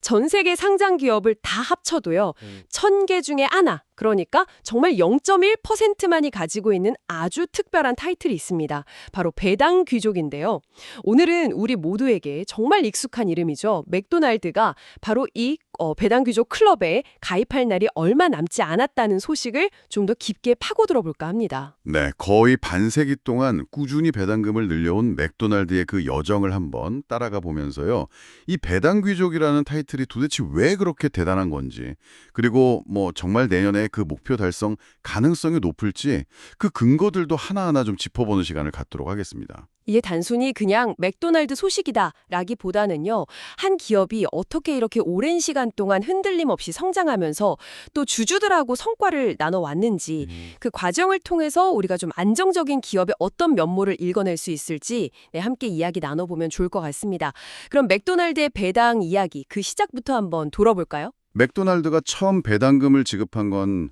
전 세계 상장 기업을 다 합쳐도요. 1000개 중에 하나, 그러니까 정말 0.1%만이 가지고 있는 아주 특별한 타이틀이 있습니다. 바로 배당 귀족인데요. 오늘은 우리 모두에게 정말 익숙한 이름이죠. 맥도날드가 바로 이 배당 귀족 클럽에 가입할 날이 얼마 남지 않았다는 소식을 좀 더 깊게 파고들어 볼까 합니다. 네, 거의 반세기 동안 꾸준히 배당금을 늘려온 맥도날드의 그 여정을 한번 따라가 보면서요. 이 배당 귀족이라는 타이틀이 도대체 왜 그렇게 대단한 건지, 그리고 정말 내년에 그 목표 달성 가능성이 높을지 그 근거들도 하나하나 좀 짚어보는 시간을 갖도록 하겠습니다. 이게 단순히 그냥 맥도날드 소식이다라기보다는요. 한 기업이 어떻게 이렇게 오랜 시간 동안 흔들림 없이 성장하면서 또 주주들하고 성과를 나눠왔는지 그 과정을 통해서 우리가 좀 안정적인 기업의 어떤 면모를 읽어낼 수 있을지 함께 이야기 나눠보면 좋을 것 같습니다. 그럼 맥도날드의 배당 이야기 그 시작부터 한번 돌아볼까요? 맥도날드가 처음 배당금을 지급한 건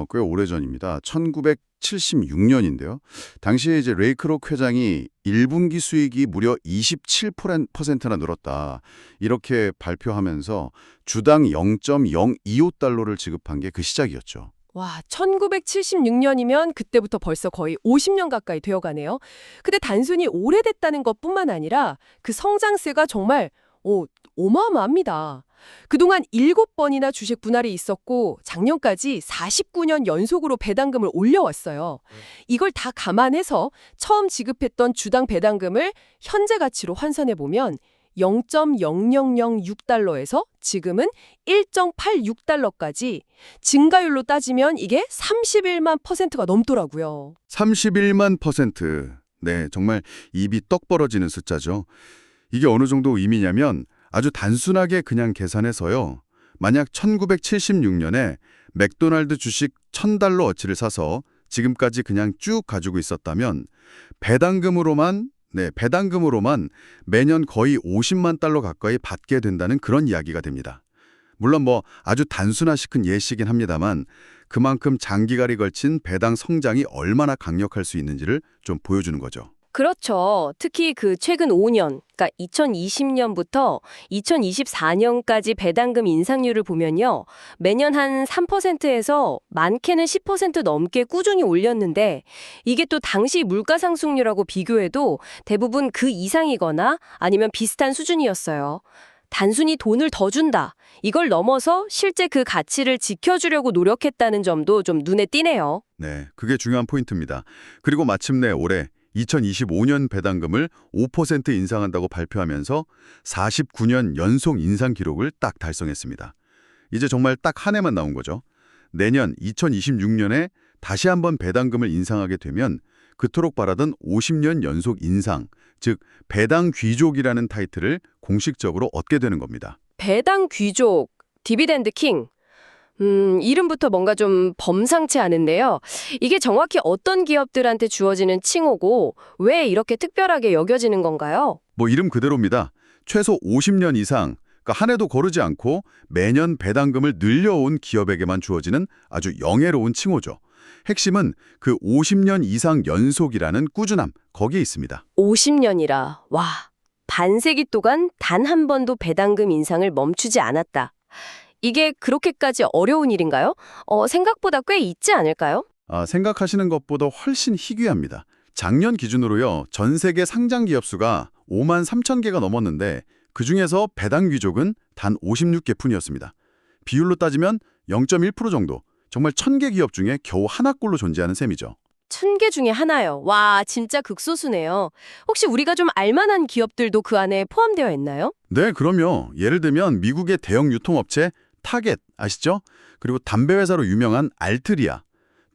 꽤 오래전입니다. 1976년인데요. 당시에 이제 레이 크록 회장이 1분기 수익이 무려 27%나 늘었다. 이렇게 발표하면서 주당 0.025달러를 지급한 게 그 시작이었죠. 와, 1976년이면 그때부터 벌써 거의 50년 가까이 되어가네요. 근데 단순히 오래됐다는 것뿐만 아니라 그 성장세가 정말 어마어마합니다. 그동안 7번이나 주식 분할이 있었고 작년까지 49년 연속으로 배당금을 올려왔어요. 이걸 다 감안해서 처음 지급했던 주당 배당금을 현재 가치로 환산해보면 0.0006달러에서 지금은 1.86달러까지 증가율로 따지면 이게 31만 %가 넘더라고요. 31만 %. 네, 정말 입이 떡 벌어지는 숫자죠. 이게 어느 정도 의미냐면 아주 단순하게 그냥 계산해서요. 만약 1976년에 맥도날드 주식 $1000어치를 사서 지금까지 그냥 쭉 가지고 있었다면 배당금으로만 매년 거의 50만 달러 가까이 받게 된다는 그런 이야기가 됩니다. 물론 아주 단순화시킨 예시긴 합니다만 그만큼 장기간에 걸친 배당 성장이 얼마나 강력할 수 있는지를 좀 보여주는 거죠. 그렇죠. 특히 그 최근 5년, 그러니까 2020년부터 2024년까지 배당금 인상률을 보면요. 매년 한 3%에서 많게는 10% 넘게 꾸준히 올렸는데 이게 또 당시 물가 상승률하고 비교해도 대부분 그 이상이거나 아니면 비슷한 수준이었어요. 단순히 돈을 더 준다. 이걸 넘어서 실제 그 가치를 지켜주려고 노력했다는 점도 좀 눈에 띄네요. 네, 그게 중요한 포인트입니다. 그리고 마침내 올해 2025년 배당금을 5% 인상한다고 발표하면서 49년 연속 인상 기록을 딱 달성했습니다. 이제 정말 딱 한 해만 나온 거죠. 내년 2026년에 다시 한번 배당금을 인상하게 되면 그토록 바라던 50년 연속 인상, 즉 배당 귀족이라는 타이틀을 공식적으로 얻게 되는 겁니다. 배당 귀족, 디비덴드 킹. 이름부터 뭔가 좀 범상치 않은데요. 이게 정확히 어떤 기업들한테 주어지는 칭호고 왜 이렇게 특별하게 여겨지는 건가요? 이름 그대로입니다. 최소 50년 이상, 그러니까 한 해도 거르지 않고 매년 배당금을 늘려온 기업에게만 주어지는 아주 영예로운 칭호죠. 핵심은 그 50년 이상 연속이라는 꾸준함, 거기에 있습니다. 50년이라, 와, 반세기 동안 단 한 번도 배당금 인상을 멈추지 않았다. 이게 그렇게까지 어려운 일인가요? 생각보다 꽤 있지 않을까요? 생각하시는 것보다 훨씬 희귀합니다. 작년 기준으로요, 전 세계 상장 기업 수가 5만 3천 개가 넘었는데 그중에서 배당 귀족은 단 56개 뿐이었습니다. 비율로 따지면 0.1% 정도, 정말 1000개 기업 중에 겨우 하나꼴로 존재하는 셈이죠. 1000개 중에 하나요. 와, 진짜 극소수네요. 혹시 우리가 좀 알만한 기업들도 그 안에 포함되어 있나요? 네, 그럼요. 예를 들면 미국의 대형 유통업체 타겟 아시죠? 그리고 담배 회사로 유명한 알트리아,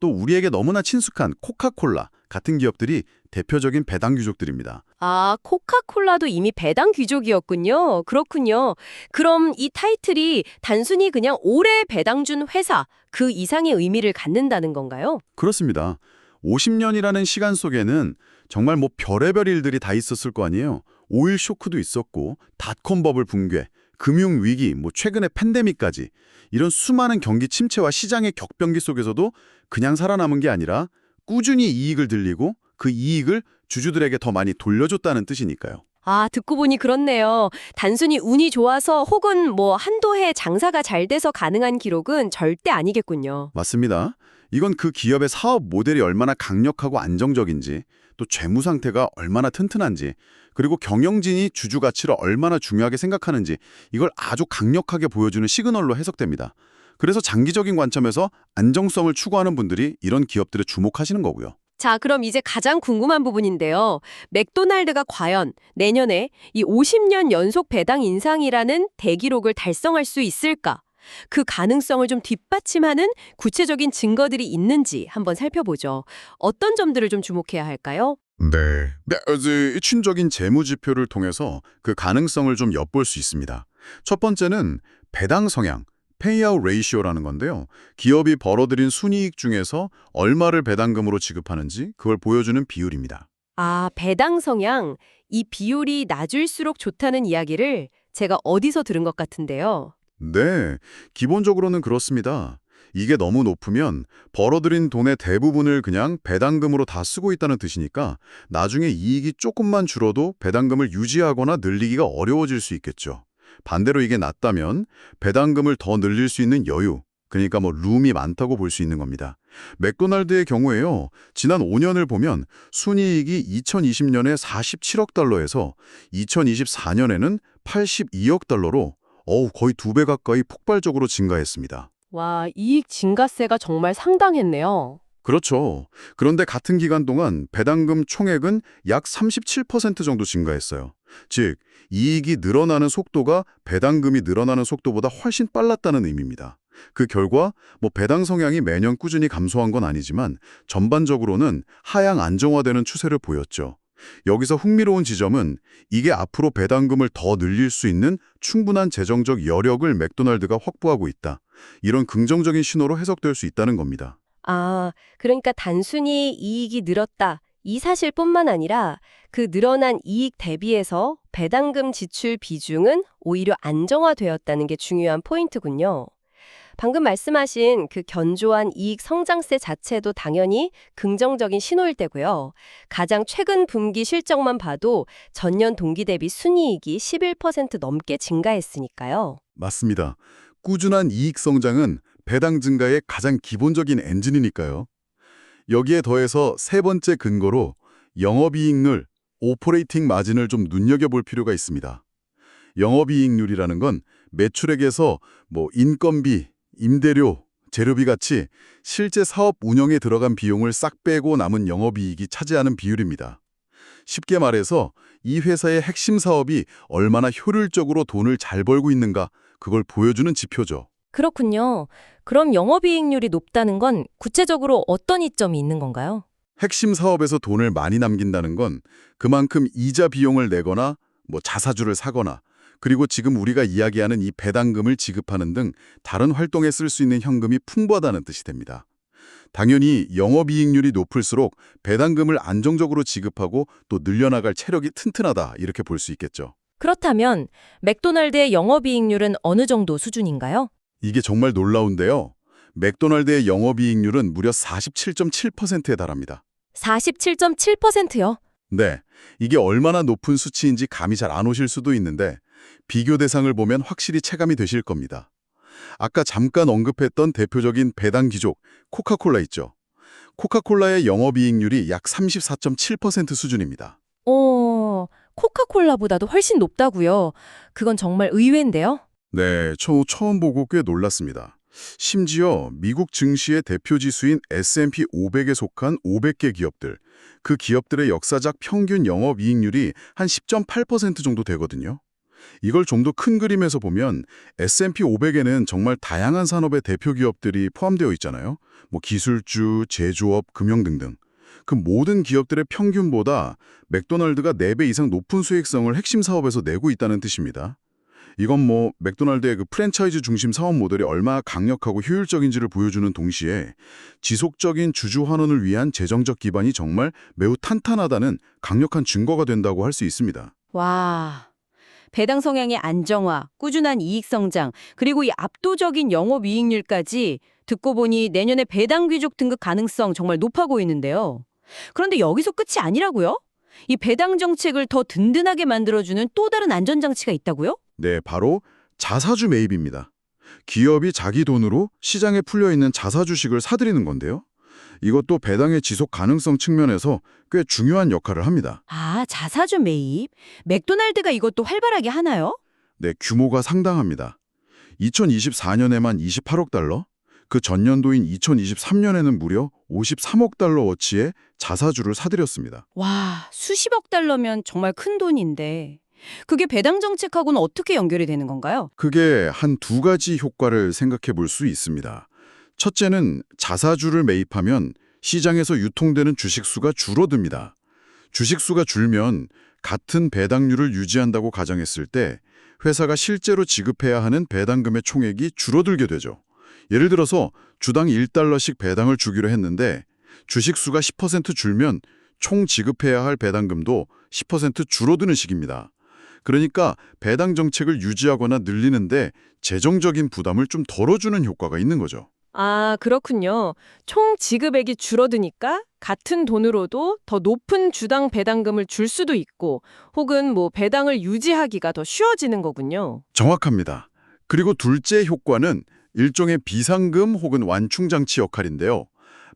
또 우리에게 너무나 친숙한 코카콜라 같은 기업들이 대표적인 배당 귀족들입니다. 아, 코카콜라도 이미 배당 귀족이었군요. 그렇군요. 그럼 이 타이틀이 단순히 그냥 오래 배당 준 회사 그 이상의 의미를 갖는다는 건가요? 그렇습니다. 50년이라는 시간 속에는 정말 별의별 일들이 다 있었을 거 아니에요. 오일 쇼크도 있었고 닷컴 버블 붕괴, 금융위기, 최근에 팬데믹까지 이런 수많은 경기 침체와 시장의 격변기 속에서도 그냥 살아남은 게 아니라 꾸준히 이익을 들리고 그 이익을 주주들에게 더 많이 돌려줬다는 뜻이니까요. 아, 듣고 보니 그렇네요. 단순히 운이 좋아서 혹은 뭐 한두 해 장사가 잘 돼서 가능한 기록은 절대 아니겠군요. 맞습니다. 이건 그 기업의 사업 모델이 얼마나 강력하고 안정적인지, 또 재무 상태가 얼마나 튼튼한지, 그리고 경영진이 주주 가치를 얼마나 중요하게 생각하는지 이걸 아주 강력하게 보여주는 시그널로 해석됩니다. 그래서 장기적인 관점에서 안정성을 추구하는 분들이 이런 기업들에 주목하시는 거고요. 자, 그럼 이제 가장 궁금한 부분인데요. 맥도날드가 과연 내년에 이 50년 연속 배당 인상이라는 대기록을 달성할 수 있을까? 그 가능성을 좀 뒷받침하는 구체적인 증거들이 있는지 한번 살펴보죠. 어떤 점들을 좀 주목해야 할까요? 네, 입춘적인 재무 지표를 통해서 그 가능성을 좀 엿볼 수 있습니다. 첫 번째는 배당 성향, 페이아웃 레이시오라는 건데요. 기업이 벌어들인 순이익 중에서 얼마를 배당금으로 지급하는지 그걸 보여주는 비율입니다. 아, 배당 성향. 이 비율이 낮을수록 좋다는 이야기를 제가 어디서 들은 것 같은데요. 네, 기본적으로는 그렇습니다. 이게 너무 높으면 벌어들인 돈의 대부분을 그냥 배당금으로 다 쓰고 있다는 뜻이니까 나중에 이익이 조금만 줄어도 배당금을 유지하거나 늘리기가 어려워질 수 있겠죠. 반대로 이게 낮다면 배당금을 더 늘릴 수 있는 여유, 그러니까 뭐 룸이 많다고 볼 수 있는 겁니다. 맥도날드의 경우에요. 지난 5년을 보면 순이익이 2020년에 47억 달러에서 2024년에는 82억 달러로 거의 2배 가까이 폭발적으로 증가했습니다. 와, 이익 증가세가 정말 상당했네요. 그렇죠. 그런데 같은 기간 동안 배당금 총액은 약 37% 정도 증가했어요. 즉, 이익이 늘어나는 속도가 배당금이 늘어나는 속도보다 훨씬 빨랐다는 의미입니다. 그 결과 배당 성향이 매년 꾸준히 감소한 건 아니지만 전반적으로는 하향 안정화되는 추세를 보였죠. 여기서 흥미로운 지점은 이게 앞으로 배당금을 더 늘릴 수 있는 충분한 재정적 여력을 맥도날드가 확보하고 있다. 이런 긍정적인 신호로 해석될 수 있다는 겁니다. 아, 그러니까 단순히 이익이 늘었다. 이 사실뿐만 아니라 그 늘어난 이익 대비해서 배당금 지출 비중은 오히려 안정화되었다는 게 중요한 포인트군요. 방금 말씀하신 그 견조한 이익 성장세 자체도 당연히 긍정적인 신호일 때고요. 가장 최근 분기 실적만 봐도 전년 동기 대비 순이익이 11% 넘게 증가했으니까요. 맞습니다. 꾸준한 이익 성장은 배당 증가의 가장 기본적인 엔진이니까요. 여기에 더해서 세 번째 근거로 영업이익률, 오퍼레이팅 마진을 좀 눈여겨볼 필요가 있습니다. 영업이익률이라는 건 매출액에서 인건비, 임대료, 재료비 같이 실제 사업 운영에 들어간 비용을 싹 빼고 남은 영업이익이 차지하는 비율입니다. 쉽게 말해서 이 회사의 핵심 사업이 얼마나 효율적으로 돈을 잘 벌고 있는가, 그걸 보여주는 지표죠. 그렇군요. 그럼 영업이익률이 높다는 건 구체적으로 어떤 이점이 있는 건가요? 핵심 사업에서 돈을 많이 남긴다는 건 그만큼 이자 비용을 내거나 자사주를 사거나 그리고 지금 우리가 이야기하는 이 배당금을 지급하는 등 다른 활동에 쓸 수 있는 현금이 풍부하다는 뜻이 됩니다. 당연히 영업이익률이 높을수록 배당금을 안정적으로 지급하고 또 늘려나갈 체력이 튼튼하다 이렇게 볼 수 있겠죠. 그렇다면 맥도날드의 영업이익률은 어느 정도 수준인가요? 이게 정말 놀라운데요. 맥도날드의 영업이익률은 무려 47.7%에 달합니다. 47.7%요? 네, 이게 얼마나 높은 수치인지 감이 잘 안 오실 수도 있는데 비교 대상을 보면 확실히 체감이 되실 겁니다. 아까 잠깐 언급했던 대표적인 배당 기족, 코카콜라 있죠. 코카콜라의 영업이익률이 약 34.7% 수준입니다. 코카콜라보다도 훨씬 높다고요. 그건 정말 의외인데요. 네, 처음 보고 꽤 놀랐습니다. 심지어 미국 증시의 대표 지수인 S&P 500에 속한 500개 기업들, 그 기업들의 역사적 평균 영업이익률이 한 10.8% 정도 되거든요. 이걸 좀 더 큰 그림에서 보면 S&P 500에는 정말 다양한 산업의 대표 기업들이 포함되어 있잖아요. 기술주, 제조업, 금융 등등. 그 모든 기업들의 평균보다 맥도날드가 4배 이상 높은 수익성을 핵심 사업에서 내고 있다는 뜻입니다. 이건 맥도날드의 그 프랜차이즈 중심 사업 모델이 얼마나 강력하고 효율적인지를 보여주는 동시에 지속적인 주주 환원을 위한 재정적 기반이 정말 매우 탄탄하다는 강력한 증거가 된다고 할 수 있습니다. 와, 배당 성향의 안정화, 꾸준한 이익 성장, 그리고 이 압도적인 영업이익률까지 듣고 보니 내년에 배당 귀족 등급 가능성 정말 높아 보이는데요. 그런데 여기서 끝이 아니라고요? 이 배당 정책을 더 든든하게 만들어주는 또 다른 안전장치가 있다고요? 네, 바로 자사주 매입입니다. 기업이 자기 돈으로 시장에 풀려있는 자사 주식을 사들이는 건데요. 이것도 배당의 지속 가능성 측면에서 꽤 중요한 역할을 합니다. 아, 자사주 매입. 맥도날드가 이것도 활발하게 하나요? 네, 규모가 상당합니다. 2024년에만 28억 달러, 그 전년도인 2023년에는 무려 53억 달러 어치의 자사주를 사들였습니다. 와, 수십억 달러면 정말 큰 돈인데. 그게 배당 정책하고는 어떻게 연결이 되는 건가요? 그게 한 두 가지 효과를 생각해 볼 수 있습니다. 첫째는 자사주를 매입하면 시장에서 유통되는 주식수가 줄어듭니다. 주식수가 줄면 같은 배당률을 유지한다고 가정했을 때 회사가 실제로 지급해야 하는 배당금의 총액이 줄어들게 되죠. 예를 들어서 주당 1달러씩 배당을 주기로 했는데 주식수가 10% 줄면 총 지급해야 할 배당금도 10% 줄어드는 식입니다. 그러니까 배당 정책을 유지하거나 늘리는데 재정적인 부담을 좀 덜어주는 효과가 있는 거죠. 아, 그렇군요. 총 지급액이 줄어드니까 같은 돈으로도 더 높은 주당 배당금을 줄 수도 있고 혹은 뭐 배당을 유지하기가 더 쉬워지는 거군요. 정확합니다. 그리고 둘째 효과는 일종의 비상금 혹은 완충장치 역할인데요.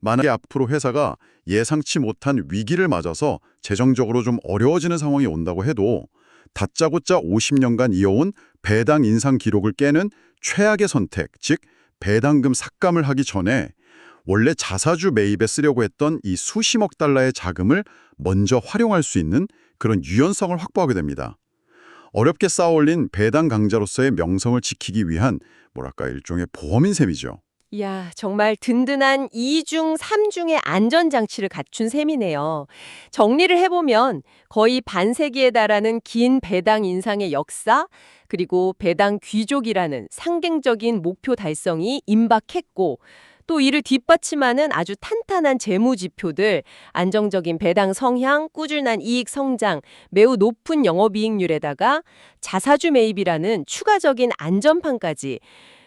만약에 앞으로 회사가 예상치 못한 위기를 맞아서 재정적으로 좀 어려워지는 상황이 온다고 해도 다짜고짜 50년간 이어온 배당 인상 기록을 깨는 최악의 선택, 즉 배당금 삭감을 하기 전에 원래 자사주 매입에 쓰려고 했던 이 수십억 달러의 자금을 먼저 활용할 수 있는 그런 유연성을 확보하게 됩니다. 어렵게 쌓아올린 배당 강자로서의 명성을 지키기 위한 뭐랄까 일종의 보험인 셈이죠. 이야, 정말 든든한 2중, 3중의 안전장치를 갖춘 셈이네요. 정리를 해보면 거의 반세기에 달하는 긴 배당 인상의 역사, 그리고 배당 귀족이라는 상징적인 목표 달성이 임박했고, 또 이를 뒷받침하는 아주 탄탄한 재무 지표들, 안정적인 배당 성향, 꾸준한 이익 성장, 매우 높은 영업이익률에다가 자사주 매입이라는 추가적인 안전판까지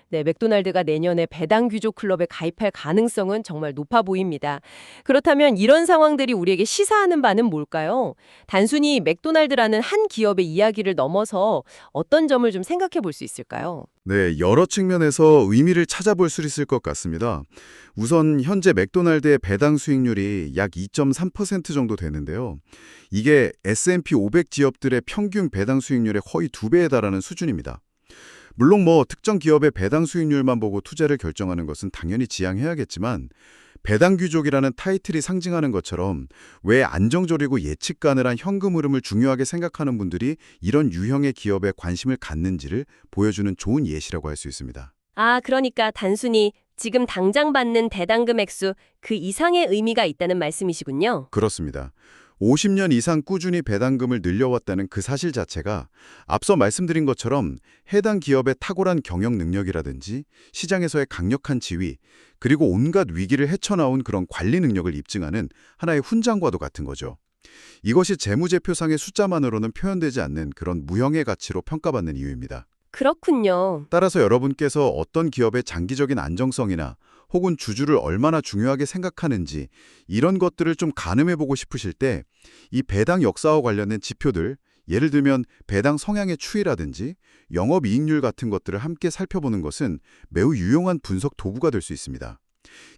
네, 맥도날드가 내년에 배당 귀족 클럽에 가입할 가능성은 정말 높아 보입니다. 그렇다면 이런 상황들이 우리에게 시사하는 바는 뭘까요? 단순히 맥도날드라는 한 기업의 이야기를 넘어서 어떤 점을 좀 생각해 볼 수 있을까요? 네, 여러 측면에서 의미를 찾아볼 수 있을 것 같습니다. 우선 현재 맥도날드의 배당 수익률이 약 2.3% 정도 되는데요. 이게 S&P 500 지역들의 평균 배당 수익률의 거의 2배에 달하는 수준입니다. 물론 특정 기업의 배당 수익률만 보고 투자를 결정하는 것은 당연히 지양해야겠지만 배당 귀족이라는 타이틀이 상징하는 것처럼 왜 안정적이고 예측 가능한 현금 흐름을 중요하게 생각하는 분들이 이런 유형의 기업에 관심을 갖는지를 보여주는 좋은 예시라고 할 수 있습니다. 아, 그러니까 단순히 지금 당장 받는 배당금 액수 그 이상의 의미가 있다는 말씀이시군요. 그렇습니다. 50년 이상 꾸준히 배당금을 늘려왔다는 그 사실 자체가 앞서 말씀드린 것처럼 해당 기업의 탁월한 경영 능력이라든지 시장에서의 강력한 지위, 그리고 온갖 위기를 헤쳐나온 그런 관리 능력을 입증하는 하나의 훈장과도 같은 거죠. 이것이 재무제표상의 숫자만으로는 표현되지 않는 그런 무형의 가치로 평가받는 이유입니다. 그렇군요. 따라서 여러분께서 어떤 기업의 장기적인 안정성이나 혹은 주주를 얼마나 중요하게 생각하는지 이런 것들을 좀 가늠해보고 싶으실 때 이 배당 역사와 관련된 지표들, 예를 들면 배당 성향의 추이라든지 영업이익률 같은 것들을 함께 살펴보는 것은 매우 유용한 분석 도구가 될 수 있습니다.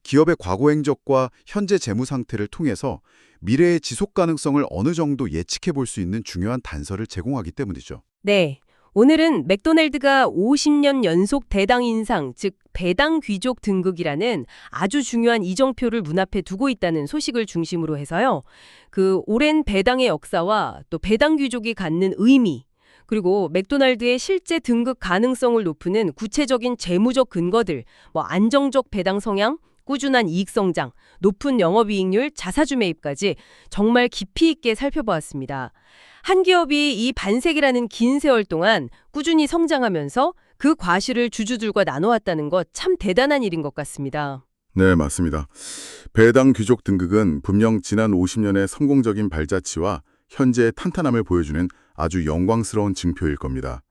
기업의 과거 행적과 현재 재무 상태를 통해서 미래의 지속 가능성을 어느 정도 예측해 볼 수 있는 중요한 단서를 제공하기 때문이죠. 네. 오늘은 맥도날드가 50년 연속 배당 인상, 즉 배당 귀족 등극이라는 아주 중요한 이정표를 눈앞에 두고 있다는 소식을 중심으로 해서요. 그 오랜 배당의 역사와 또 배당 귀족이 갖는 의미, 그리고 맥도날드의 실제 등극 가능성을 높이는 구체적인 재무적 근거들, 안정적 배당 성향, 꾸준한 이익 성장, 높은 영업이익률, 자사주 매입까지 정말 깊이 있게 살펴보았습니다. 한 기업이 이 반세기라는 긴 세월 동안 꾸준히 성장하면서 그 과실을 주주들과 나눠왔다는 것 참 대단한 일인 것 같습니다. 네, 맞습니다. 배당 귀족 등극은 분명 지난 50년의 성공적인 발자취와 현재의 탄탄함을 보여주는 아주 영광스러운 징표일 겁니다.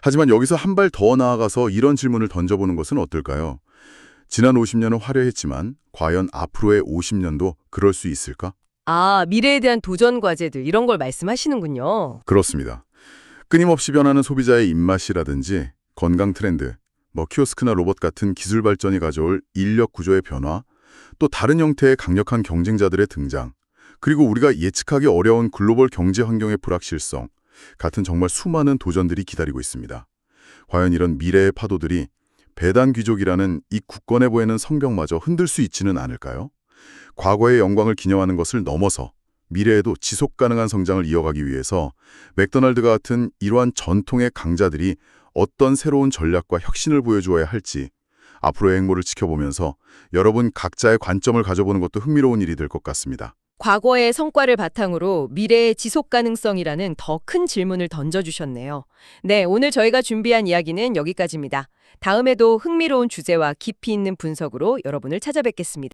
하지만 여기서 한 발 더 나아가서 이런 질문을 던져보는 것은 어떨까요? 지난 50년은 화려했지만 과연 앞으로의 50년도 그럴 수 있을까? 아, 미래에 대한 도전 과제들 이런 걸 말씀하시는군요. 그렇습니다. 끊임없이 변하는 소비자의 입맛이라든지 건강 트렌드, 키오스크나 로봇 같은 기술 발전이 가져올 인력 구조의 변화, 또 다른 형태의 강력한 경쟁자들의 등장, 그리고 우리가 예측하기 어려운 글로벌 경제 환경의 불확실성 같은 정말 수많은 도전들이 기다리고 있습니다. 과연 이런 미래의 파도들이 배단 귀족이라는 이 굳건해 보이는 성벽마저 흔들 수 있지는 않을까요? 과거의 영광을 기념하는 것을 넘어서 미래에도 지속 가능한 성장을 이어가기 위해서 맥도날드가 같은 이러한 전통의 강자들이 어떤 새로운 전략과 혁신을 보여주어야 할지 앞으로의 행보를 지켜보면서 여러분 각자의 관점을 가져보는 것도 흥미로운 일이 될 것 같습니다. 과거의 성과를 바탕으로 미래의 지속 가능성이라는 더 큰 질문을 던져주셨네요. 네, 오늘 저희가 준비한 이야기는 여기까지입니다. 다음에도 흥미로운 주제와 깊이 있는 분석으로 여러분을 찾아뵙겠습니다.